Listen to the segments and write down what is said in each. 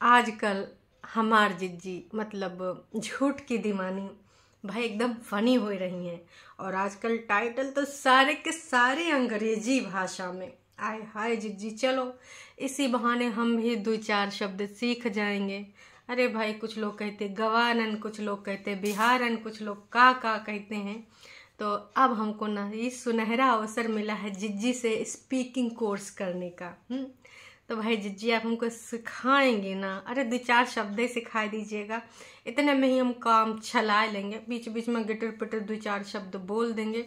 आजकल हमार जिज्जी मतलब झूठ की दीवानी भाई एकदम फनी हो रही हैं। और आजकल टाइटल तो सारे के सारे अंग्रेजी भाषा में। आय हाय जिज्जी, चलो इसी बहाने हम भी दो चार शब्द सीख जाएंगे। अरे भाई, कुछ लोग कहते गवानन, कुछ लोग कहते बिहारन, कुछ लोग का कहते हैं। तो अब हमको ना ये सुनहरा अवसर मिला है जिज्जी से स्पीकिंग कोर्स करने का। तो भाई जिज्जी, आप हमको सिखाएंगे ना? अरे दो चार शब्द सिखा दीजिएगा, इतने में ही हम काम चला लेंगे। बीच बीच में गिटर पिटर दो चार शब्द बोल देंगे।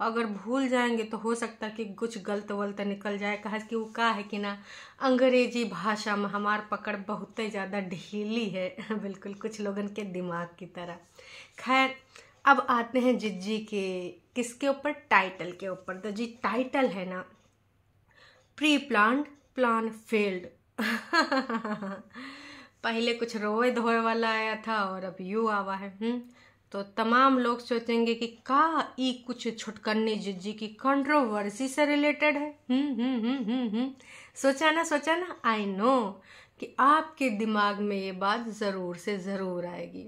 अगर भूल जाएंगे तो हो सकता है कि कुछ गलत वलत निकल जाए। कहा कि वो का है कि ना, अंग्रेजी भाषा में हमार पकड़ बहुत ही ज़्यादा ढीली है बिल्कुल कुछ लोगन के दिमाग की तरह। खैर, अब आते हैं जिज्जी के किसके ऊपर, टाइटल के ऊपर। तो जी टाइटल है ना, प्री प्लान्ड प्लान फेल्ड पहले कुछ रोए धोए वाला आया था और अब यू आवा है। तो तमाम लोग सोचेंगे कि का ई कुछ छुटकन्नी जिज्जी की कंट्रोवर्सी से रिलेटेड है। सोचा ना, आई नो कि आपके दिमाग में ये बात ज़रूर से ज़रूर आएगी।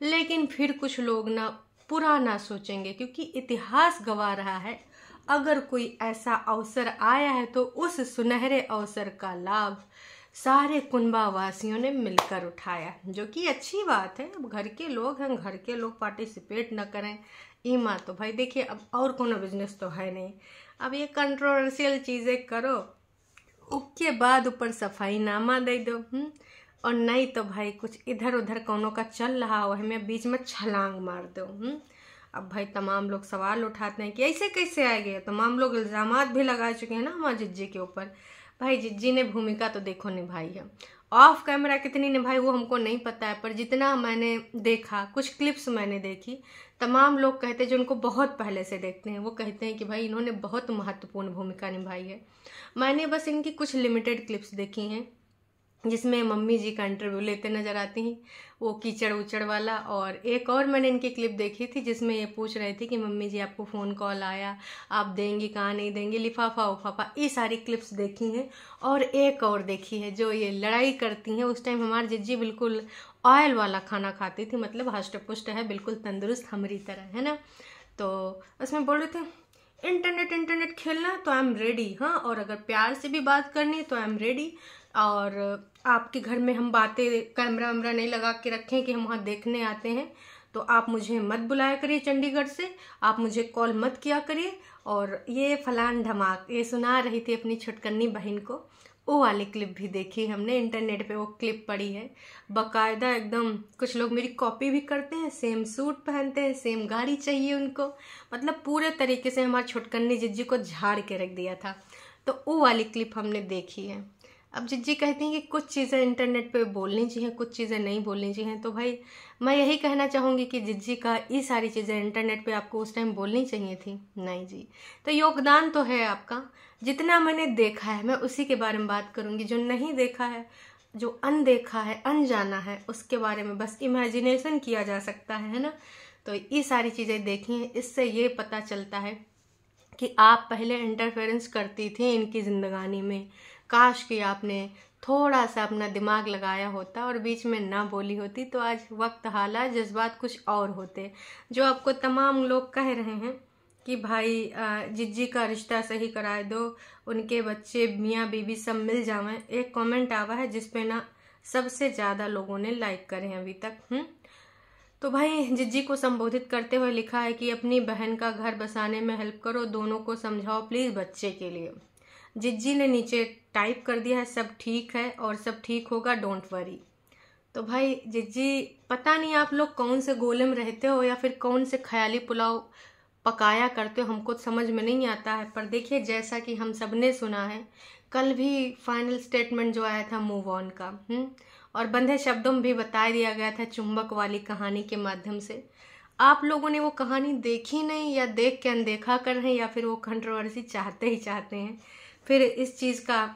लेकिन फिर कुछ लोग ना पुराना सोचेंगे, क्योंकि इतिहास गवा रहा है अगर कोई ऐसा अवसर आया है तो उस सुनहरे अवसर का लाभ सारे कुनबा वासियों ने मिलकर उठाया, जो कि अच्छी बात है। अब घर के लोग हैं, घर के लोग पार्टिसिपेट न करें ईमा तो भाई देखिए, अब और कोनो बिजनेस तो है नहीं। अब ये कंट्रोवर्शियल चीज़ें करो, उसके बाद ऊपर सफाई नामा दे दो। और नहीं तो भाई कुछ इधर उधर कोनो का चल रहा हो, हमें बीच में छलांग मार दो। अब भाई तमाम लोग सवाल उठाते हैं कि ऐसे कैसे आ गए। तमाम लोग इल्ज़ामात भी लगा चुके हैं ना हमारे जिज्जी के ऊपर। भाई जिज्जी ने भूमिका तो देखो निभाई है, ऑफ कैमरा कितनी निभाई वो हमको नहीं पता है, पर जितना मैंने देखा, कुछ क्लिप्स मैंने देखी, तमाम लोग कहते हैं जो उनको बहुत पहले से देखते हैं, वो कहते हैं कि भाई इन्होंने बहुत महत्वपूर्ण भूमिका निभाई है। मैंने बस इनकी कुछ लिमिटेड क्लिप्स देखी हैं जिसमें मम्मी जी का इंटरव्यू लेते नजर आती हैं, वो कीचड़ उचड़ वाला। और एक और मैंने इनकी क्लिप देखी थी जिसमें ये पूछ रहे थे कि मम्मी जी आपको फ़ोन कॉल आया, आप देंगी कहाँ नहीं देंगी, लिफाफा उफाफा, ये सारी क्लिप्स देखी हैं। और एक और देखी है जो ये लड़ाई करती हैं। उस टाइम हमारी जिज्जी बिल्कुल ऑयल वाला खाना खाती थी, मतलब हष्ट पुष्ट है, बिल्कुल तंदुरुस्त हमारी तरह, है ना। तो उसमें बोल रहे थे इंटरनेट खेलना तो आई एम रेडी, हाँ, और अगर प्यार से भी बात करनी है तो आई एम रेडी। और आपके घर में हम बातें कैमरा वैमरा नहीं लगा के रखें कि हम वहाँ देखने आते हैं, तो आप मुझे मत बुलाया करिए चंडीगढ़ से, आप मुझे कॉल मत किया करिए। और ये फलान धमाक ये सुना रही थी अपनी छुटकन्नी बहन को। वो वाली क्लिप भी देखी हमने, इंटरनेट पे वो क्लिप पड़ी है बाकायदा एकदम। कुछ लोग मेरी कॉपी भी करते हैं, सेम सूट पहनते हैं, सेम गाड़ी चाहिए उनको, मतलब पूरे तरीके से हमारी छुटकन्नी जिज्जी को झाड़ के रख दिया था। तो वो वाली क्लिप हमने देखी है। अब जिज्जी कहती हैं कि कुछ चीज़ें इंटरनेट पे बोलनी चाहिए, कुछ चीज़ें नहीं बोलनी चाहिए। तो भाई मैं यही कहना चाहूँगी कि जिज्जी का ये सारी चीज़ें इंटरनेट पे आपको उस टाइम बोलनी चाहिए थी, नहीं जी। तो योगदान तो है आपका, जितना मैंने देखा है मैं उसी के बारे में बात करूँगी। जो नहीं देखा है, जो अनदेखा है, अनजाना है, उसके बारे में बस इमेजिनेशन किया जा सकता है ना। तो ये सारी चीज़ें देखी हैं, इससे ये पता चलता है कि आप पहले इंटरफेरेंस करती थी इनकी ज़िंदगानी में। काश कि आपने थोड़ा सा अपना दिमाग लगाया होता और बीच में ना बोली होती, तो आज वक्त हालात जज्बात कुछ और होते। जो आपको तमाम लोग कह रहे हैं कि भाई जिज्जी का रिश्ता सही कराए दो, उनके बच्चे मियाँ बीवी सब मिल जावें। एक कमेंट आवा है जिसपे ना सबसे ज़्यादा लोगों ने लाइक करे हैं अभी तक। तो भाई जिज्जी को संबोधित करते हुए लिखा है कि अपनी बहन का घर बसाने में हेल्प करो, दोनों को समझाओ प्लीज़ बच्चे के लिए। जिज्जी ने नीचे टाइप कर दिया है सब ठीक है और सब ठीक होगा, डोंट वरी। तो भाई जिज्जी, पता नहीं आप लोग कौन से गोले में रहते हो या फिर कौन से ख्याली पुलाव पकाया करते हो, हमको समझ में नहीं आता है। पर देखिए, जैसा कि हम सब ने सुना है, कल भी फाइनल स्टेटमेंट जो आया था मूव ऑन का, और बंधे शब्दों में भी बता दिया गया था चुंबक वाली कहानी के माध्यम से। आप लोगों ने वो कहानी देखी नहीं, या देख के अनदेखा कर रहे हैं, या फिर वो कंट्रोवर्सी चाहते ही चाहते हैं। फिर इस चीज़ का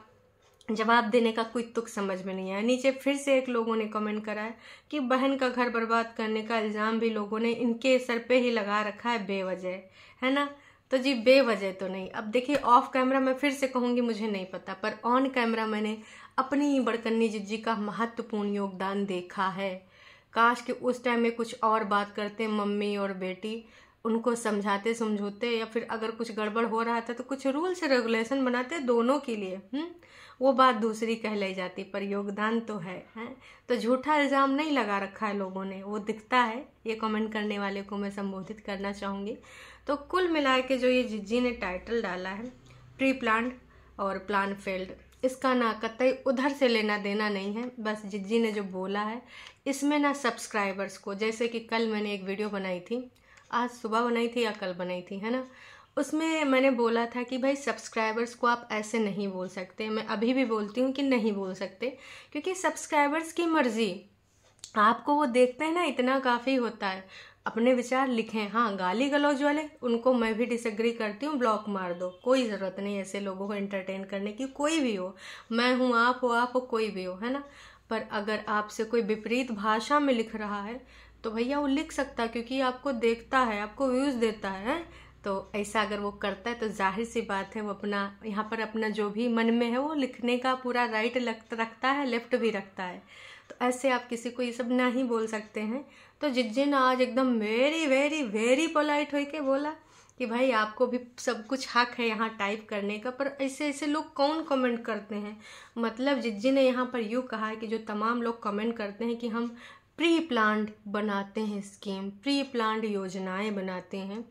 जवाब देने का कोई तुक समझ में नहीं आया। नीचे फिर से एक लोगों ने कमेंट करा है कि बहन का घर बर्बाद करने का इल्ज़ाम भी लोगों ने इनके सर पे ही लगा रखा है बेवजह, है ना। तो जी बेवजह तो नहीं। अब देखिए ऑफ कैमरा मैं फिर से कहूँगी मुझे नहीं पता, पर ऑन कैमरा मैंने अपनी ही बड़कन्नी जिज्जी का महत्वपूर्ण योगदान देखा है। काश कि उस टाइम में कुछ और बात करते मम्मी और बेटी, उनको समझाते समझोते, या फिर अगर कुछ गड़बड़ हो रहा था तो कुछ रूल्स रेगुलेशन बनाते दोनों के लिए। वो बात दूसरी कह ली जाती, पर योगदान तो है। तो झूठा इल्ज़ाम नहीं लगा रखा है लोगों ने, वो दिखता है। ये कमेंट करने वाले को मैं संबोधित करना चाहूँगी। तो कुल मिला के जो ये जिज्जी ने टाइटल डाला है प्री प्लान्ड और प्लान फेल्ड, इसका ना कतई उधर से लेना देना नहीं है। बस जिज्जी ने जो बोला है इसमें ना सब्सक्राइबर्स को, जैसे कि कल मैंने एक वीडियो बनाई थी, आज सुबह बनाई थी या कल बनाई थी, है ना, उसमें मैंने बोला था कि भाई सब्सक्राइबर्स को आप ऐसे नहीं बोल सकते। मैं अभी भी बोलती हूँ कि नहीं बोल सकते, क्योंकि सब्सक्राइबर्स की मर्जी, आपको वो देखते हैं ना, इतना काफ़ी होता है। अपने विचार लिखें, हाँ गाली गलौज वाले उनको मैं भी डिसएग्री करती हूँ, ब्लॉक मार दो, कोई ज़रूरत नहीं ऐसे लोगों को एंटरटेन करने की। कोई भी हो, मैं हूँ, आप हो, कोई भी हो, है ना। पर अगर आपसे कोई विपरीत भाषा में लिख रहा है तो भैया वो लिख सकता है, क्योंकि आपको देखता है, आपको व्यूज़ देता है। तो ऐसा अगर वो करता है तो जाहिर सी बात है वो अपना यहाँ पर अपना जो भी मन में है वो लिखने का पूरा राइट रखता है, लेफ्ट भी रखता है। तो ऐसे आप किसी को ये सब ना ही बोल सकते हैं। तो जिज्जी ने आज एकदम वेरी वेरी वेरी पोलाइट होके बोला कि भाई आपको भी सब कुछ हक है यहाँ टाइप करने का, पर ऐसे ऐसे लोग कौन कमेंट करते हैं। मतलब जिज्जी ने यहाँ पर यूँ कहा है कि जो तमाम लोग कमेंट करते हैं कि हम प्री प्लान्ड बनाते हैं स्कीम, प्री प्लान्ड योजनाएं बनाते हैं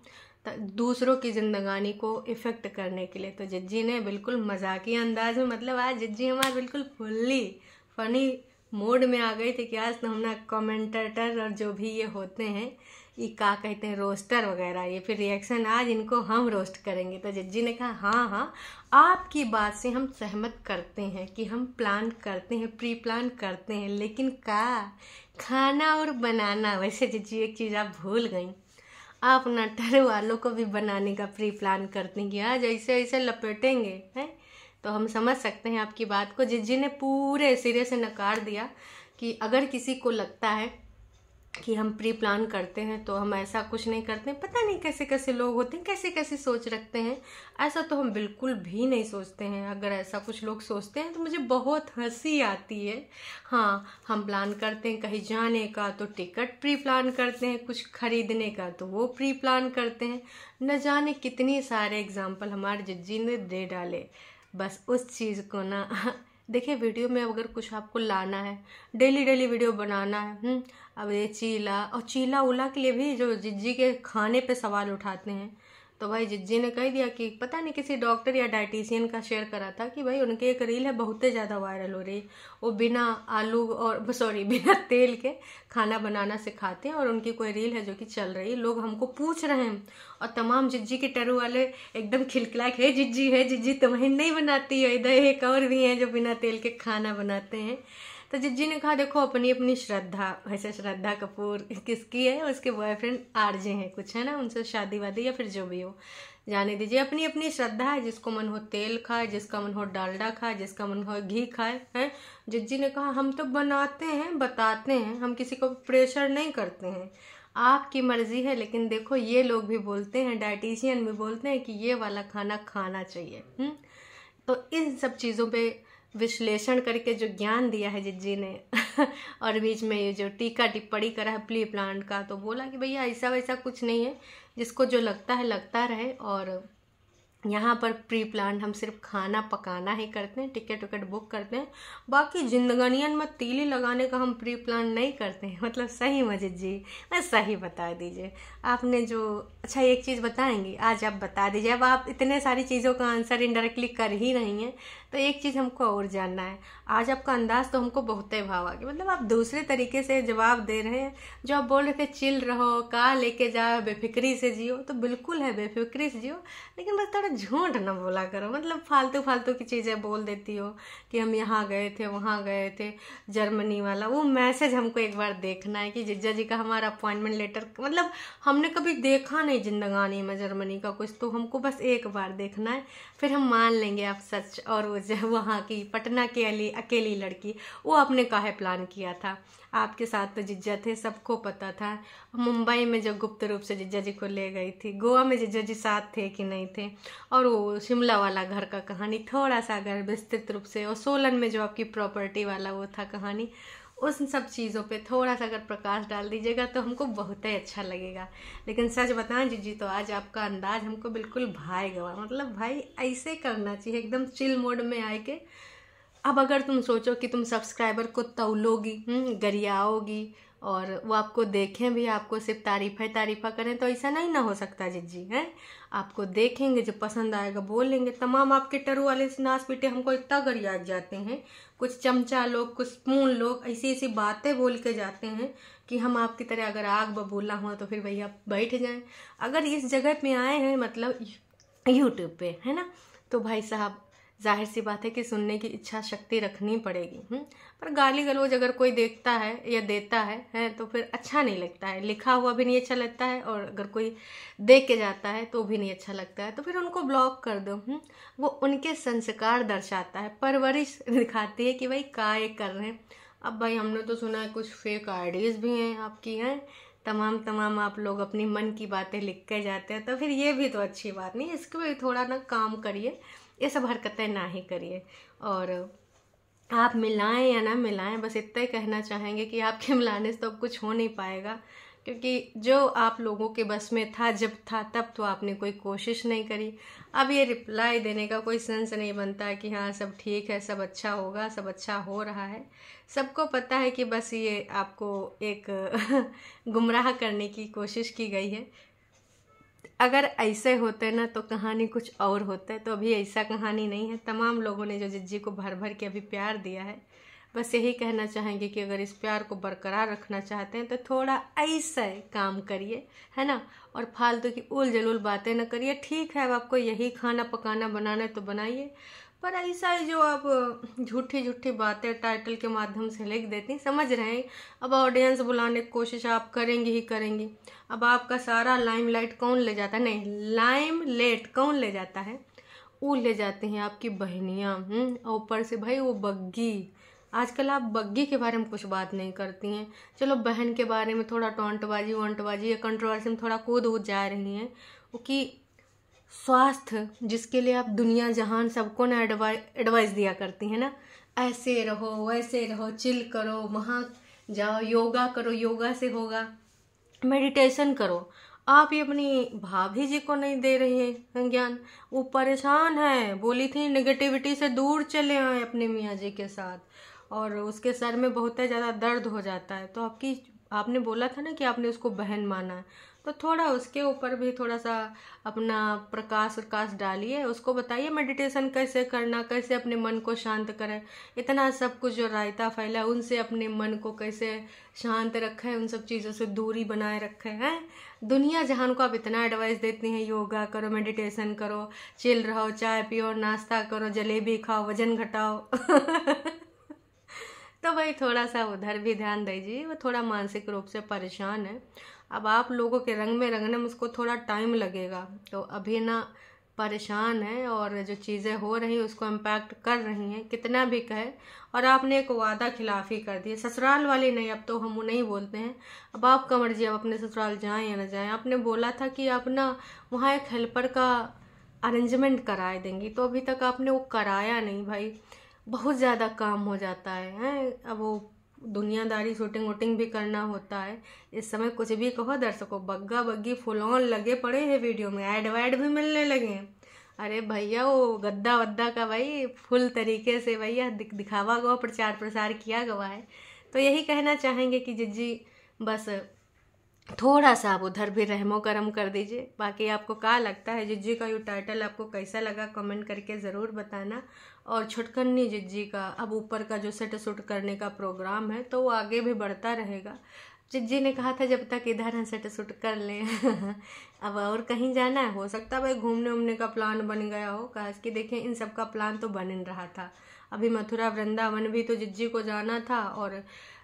दूसरों की जिंदगानी को इफ़ेक्ट करने के लिए। तो जिज्जी ने बिल्कुल मजाकिया अंदाज में, मतलब आज जिज्जी हमारे बिल्कुल फुल्ली फनी मोड में आ गई थी कि आज तो हम कमेंटेटर और जो भी ये होते हैं, ये क्या कहते हैं, रोस्टर वगैरह, ये फिर रिएक्शन आज इनको हम रोस्ट करेंगे। तो जिज्जी ने कहा हाँ आपकी बात से हम सहमत करते हैं कि हम प्लान करते हैं, प्री प्लान करते हैं, लेकिन खाना और बनाना। वैसे जिज्जी एक चीज़ आप भूल गई, आप नटर वालों को भी बनाने का प्री प्लान करते हैं कि आज ऐसे ऐसे लपेटेंगे, हैं। तो हम समझ सकते हैं आपकी बात को। जिज्जी ने पूरे सिरे से नकार दिया कि अगर किसी को लगता है कि हम प्री प्लान करते हैं तो हम ऐसा कुछ नहीं करते हैं। पता नहीं कैसे कैसे लोग होते हैं, कैसे कैसे सोच रखते हैं। ऐसा तो हम बिल्कुल भी नहीं सोचते हैं। अगर ऐसा कुछ लोग सोचते हैं तो मुझे बहुत हंसी आती है। हाँ, हम प्लान करते हैं कहीं जाने का तो टिकट प्री प्लान करते हैं, कुछ खरीदने का तो वो प्री प्लान करते हैं। न जाने कितनी सारे एग्जाम्पल हमारे जिज्जी ने दे डाले। बस उस चीज़ को ना देखिए, वीडियो में अगर कुछ आपको लाना है, डेली डेली वीडियो बनाना है, अब ये चीला उला के लिए भी जो जिज्जी के खाने पे सवाल उठाते हैं, तो भाई जिज्जी ने कह दिया कि पता नहीं किसी डॉक्टर या डाइटिशियन का शेयर करा था कि भाई उनके एक रील है बहुत ज़्यादा वायरल हो रही, वो बिना तेल के खाना बनाना सिखाते हैं, और उनकी कोई रील है जो कि चल रही है। लोग हमको पूछ रहे हैं और तमाम जिज्जी के टरू वाले एकदम खिलखिला के, है जिज्जी तुम्हें नहीं बनाती है, इधर एक और भी हैं जो बिना तेल के खाना बनाते हैं। तो जिज्जी ने कहा देखो अपनी अपनी श्रद्धा, वैसे श्रद्धा कपूर किसकी है, उसके बॉयफ्रेंड आरजे हैं कुछ, है ना, उनसे शादी वादी या फिर जो भी हो, जाने दीजिए। अपनी अपनी श्रद्धा है, जिसको मन हो तेल खाए, जिसका मन हो डालडा खाए, जिसका मन हो घी खाए, हैं। जिज्जी ने कहा हम तो बनाते हैं, बताते हैं, हम किसी को प्रेशर नहीं करते हैं, आपकी मर्जी है। लेकिन देखो ये लोग भी बोलते हैं, डाइटिशियन भी बोलते हैं कि ये वाला खाना खाना चाहिए। तो इन सब चीज़ों पे विश्लेषण करके जो ज्ञान दिया है जिज्जी ने और बीच में ये जो टीका टिप्पणी करा है प्री प्लान का, तो बोला कि भैया ऐसा वैसा कुछ नहीं है, जिसको जो लगता है लगता रहे। और यहाँ पर प्री प्लान हम सिर्फ खाना पकाना ही करते हैं, टिकट विकट बुक करते हैं, बाकी जिंदगानियन में तीली लगाने का हम प्री प्लान नहीं करते हैं। मतलब सही मजिद जी, मैं सही बता दीजिए आपने जो, अच्छा एक चीज़ बताएंगी आज आप बता दीजिए। अब आप इतने सारी चीज़ों का आंसर इनडायरेक्टली कर ही रही हैं, तो एक चीज़ हमको और जानना है। आज आपका अंदाज तो हमको बहुत ही भाव आ गया, मतलब आप दूसरे तरीके से जवाब दे रहे हैं। जो आप बोल रहे थे चिल रहो, का लेके जाओ, बेफिक्री से जियो, तो बिल्कुल है बेफिक्री से जियो, लेकिन बस थोड़ा झूठ ना बोला करो। मतलब फालतू फालतू की चीज़ें बोल देती हो कि हम यहाँ गए थे, वहाँ गए थे, जर्मनी वाला वो मैसेज हमको एक बार देखना है कि जिज्जा जी का हमारा अपॉइंटमेंट लेटर, मतलब हमने कभी देखा नहीं जिंदगानी में जर्मनी का कुछ, तो हमको बस एक बार देखना है, फिर हम मान लेंगे आप सच और वो वहाँ की पटना की अकेली लड़की, वो आपने काहे प्लान किया था? आपके साथ तो जिज्जा थे, सबको पता था। मुंबई में जो गुप्त रूप से जिज्जा जी को ले गई थी, गोवा में जिज्जा जी साथ थे कि नहीं थे, और वो शिमला वाला घर का कहानी थोड़ा सा अगर विस्तृत रूप से, और सोलन में जो आपकी प्रॉपर्टी वाला वो था कहानी, उन सब चीज़ों पे थोड़ा सा अगर प्रकाश डाल दीजिएगा तो हमको बहुत ही अच्छा लगेगा। लेकिन सच बताएं जिज्जी, तो आज आपका अंदाज हमको बिल्कुल भाएगा। मतलब भाई ऐसे करना चाहिए, एकदम चिल मोड में आए के। अब अगर तुम सोचो कि तुम सब्सक्राइबर को तौलोगी, गरियाओगी, और वो आपको देखें भी, आपको सिर्फ तारीफ़ा करें, तो ऐसा नहीं ना हो सकता जिज्जी हैं। आपको देखेंगे, जो पसंद आएगा बोलेंगे। तमाम आपके टरू वाले नास पीटे हमको इतना गरिया जाते हैं, कुछ चमचा लोग, कुछ स्पून लोग ऐसी ऐसी बातें बोल के जाते हैं कि हम आपकी तरह अगर आग बबूला हुआ तो फिर भैया बैठ जाएं। अगर इस जगह पे आए हैं, मतलब यूट्यूब पे, है ना, तो भाई साहब जाहिर सी बात है कि सुनने की इच्छा शक्ति रखनी पड़ेगी। पर गाली गलौज अगर कोई देखता है या देता है तो फिर अच्छा नहीं लगता है। लिखा हुआ भी नहीं अच्छा लगता है, और अगर कोई देख के जाता है तो भी नहीं अच्छा लगता है। तो फिर उनको ब्लॉक कर दो। वो उनके संस्कार दर्शाता है, परवरिश दिखाती है कि भाई काय कर रहे हैं। अब भाई हमने तो सुना है कुछ फेक आईडीज भी हैं आपकी, हैं तमाम आप लोग अपनी मन की बातें लिख के जाते हैं। तो फिर ये भी तो अच्छी बात नहीं, इसको भी थोड़ा ना काम करिए, ये सब हरकतें ना ही करिए। और आप मिलाएं या ना मिलाएं, बस इतना ही कहना चाहेंगे कि आपके मिलाने से तो अब कुछ हो नहीं पाएगा, क्योंकि जो आप लोगों के बस में था जब था तब तो आपने कोई कोशिश नहीं करी। अब ये रिप्लाई देने का कोई सेंस नहीं बनता है कि हाँ सब ठीक है, सब अच्छा होगा, सब अच्छा हो रहा है। सबको पता है कि बस ये आपको एक गुमराह करने की कोशिश की गई है। अगर ऐसे होते ना तो कहानी कुछ और होते, तो अभी ऐसा कहानी नहीं है। तमाम लोगों ने जो जिज्जी को भर भर के अभी प्यार दिया है, बस यही कहना चाहेंगे कि अगर इस प्यार को बरकरार रखना चाहते हैं तो थोड़ा ऐसा काम करिए, है ना, और फालतू की उल जलूल बातें न करिए। ठीक है, अब आपको यही खाना पकाना बनाना है तो बनाइए, पर ऐसा ही जो आप झूठी झूठी बातें टाइटल के माध्यम से लिख देती, समझ रहे हैं। अब ऑडियंस बुलाने की कोशिश आप करेंगी ही करेंगी। अब आपका सारा लाइमलाइट कौन ले जाता है? नहीं, लाइमलाइट कौन ले जाता है? वो ले जाते हैं आपकी बहनियाँ। ऊपर से भाई वो बग्गी, आजकल आप बग्गी के बारे में कुछ बात नहीं करती हैं। चलो बहन के बारे में थोड़ा टोंटबाजी वोंटबाजी या कंट्रोवर्सी में थोड़ा कूद जा रही हैं, कि स्वास्थ्य जिसके लिए आप दुनिया जहान सबको ना एडवाइस दिया करती हैं ना, ऐसे रहो वैसे रहो, चिल करो, वहाँ जाओ, योगा करो, योगा से होगा, मेडिटेशन करो। आप ये अपनी भाभी जी को नहीं दे रही हैं ज्ञान। वो परेशान है, बोली थी नेगेटिविटी से दूर चले आए अपने मियाँ जी के साथ, और उसके सर में बहुत ज़्यादा दर्द हो जाता है। तो आपने बोला था ना कि आपने उसको बहन माना है, तो थोड़ा उसके ऊपर भी थोड़ा सा अपना प्रकाश डालिए, उसको बताइए मेडिटेशन कैसे करना, कैसे अपने मन को शांत करें। इतना सब कुछ जो रायता फैला, उनसे अपने मन को कैसे शांत रखें, उन सब चीज़ों से दूरी बनाए रखें। हैं दुनिया जहान को आप इतना एडवाइस देती हैं, योगा करो, मेडिटेशन करो, चिल रहो, चाय पियो, नाश्ता करो, जलेबी खाओ, वजन घटाओ तो भाई थोड़ा सा उधर भी ध्यान दीजिए। वो थोड़ा मानसिक रूप से परेशान है। अब आप लोगों के रंग में रंगने में उसको थोड़ा टाइम लगेगा, तो अभी ना परेशान है, और जो चीज़ें हो रही उसको इम्पैक्ट कर रही हैं, कितना भी कहे। और आपने एक वादा खिलाफी कर दी, ससुराल वाली नहीं, अब तो हम नहीं बोलते हैं, अब आपका मर्जी, अब अपने ससुराल जाएं या ना जाएं। आपने बोला था कि आप ना वहाँ एक हेल्पर का अरेंजमेंट कराए देंगी, तो अभी तक आपने वो कराया नहीं भाई। बहुत ज़्यादा काम हो जाता है। अब वो दुनियादारी शूटिंग वूटिंग भी करना होता है। इस समय कुछ भी कहो दर्शकों, बग्गा बग्गी फुल ऑन लगे पड़े हैं वीडियो में, ऐड वैड भी मिलने लगे हैं। अरे भैया वो गद्दा वद्दा का भाई फुल तरीके से भैया दिखावा गवा, प्रचार प्रसार किया गवा है। तो यही कहना चाहेंगे कि जिज्जी बस थोड़ा सा आप उधर भी रहमो करम कर दीजिए। बाकी आपको क्या लगता है जिज्जी का ये टाइटल आपको कैसा लगा, कमेंट करके ज़रूर बताना। और छुटकन्नी जिज्जी का अब ऊपर का जो सेट शूट करने का प्रोग्राम है तो वो आगे भी बढ़ता रहेगा। जिज्जी ने कहा था जब तक इधर हम सेट शूट कर लें अब और कहीं जाना है, हो सकता है भाई घूमने उमने का प्लान बन गया हो। काश कि देखें इन सब का प्लान तो बन रहा था, अभी मथुरा वृंदावन भी तो जिज्जी को जाना था, और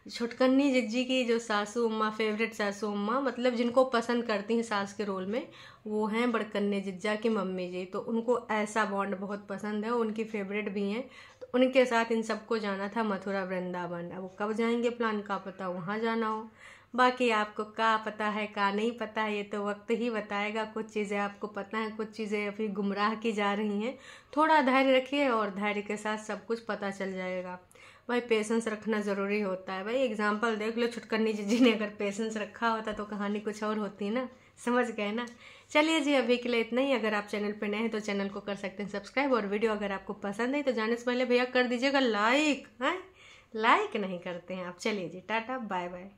छुटकन्नी जिज्जी की जो सासू अम्मा, फेवरेट सासू अम्मा, मतलब जिनको पसंद करती हैं सास के रोल में, वो हैं बड़कन्ने जिज्जा की मम्मी जी। तो उनको ऐसा बॉन्ड बहुत पसंद है, उनकी फेवरेट भी हैं। तो उनके साथ इन सबको जाना था मथुरा वृंदावन। अब वो कब जाएंगे प्लान का पता वहाँ जाना हो। बाकी आपको क्या पता है क्या नहीं पता है, ये तो वक्त ही बताएगा। कुछ चीज़ें आपको पता है, कुछ चीज़ें अभी गुमराह की जा रही हैं। थोड़ा धैर्य रखिए और धैर्य के साथ सब कुछ पता चल जाएगा। भाई पेशेंस रखना ज़रूरी होता है। भाई एग्जाम्पल देख लो, छुटकन्नी जी ने अगर पेशेंस रखा होता तो कहानी कुछ और होती ना। समझ गए ना। चलिए जी, अभी के लिए इतना ही। अगर आप चैनल पर नए हैं तो चैनल को कर सकते हैं सब्सक्राइब, और वीडियो अगर आपको पसंद है तो जाने से पहले भैया कर दीजिएगा लाइक। लाइक नहीं करते हैं आप। चलिए जी, टाटा बाय बाय।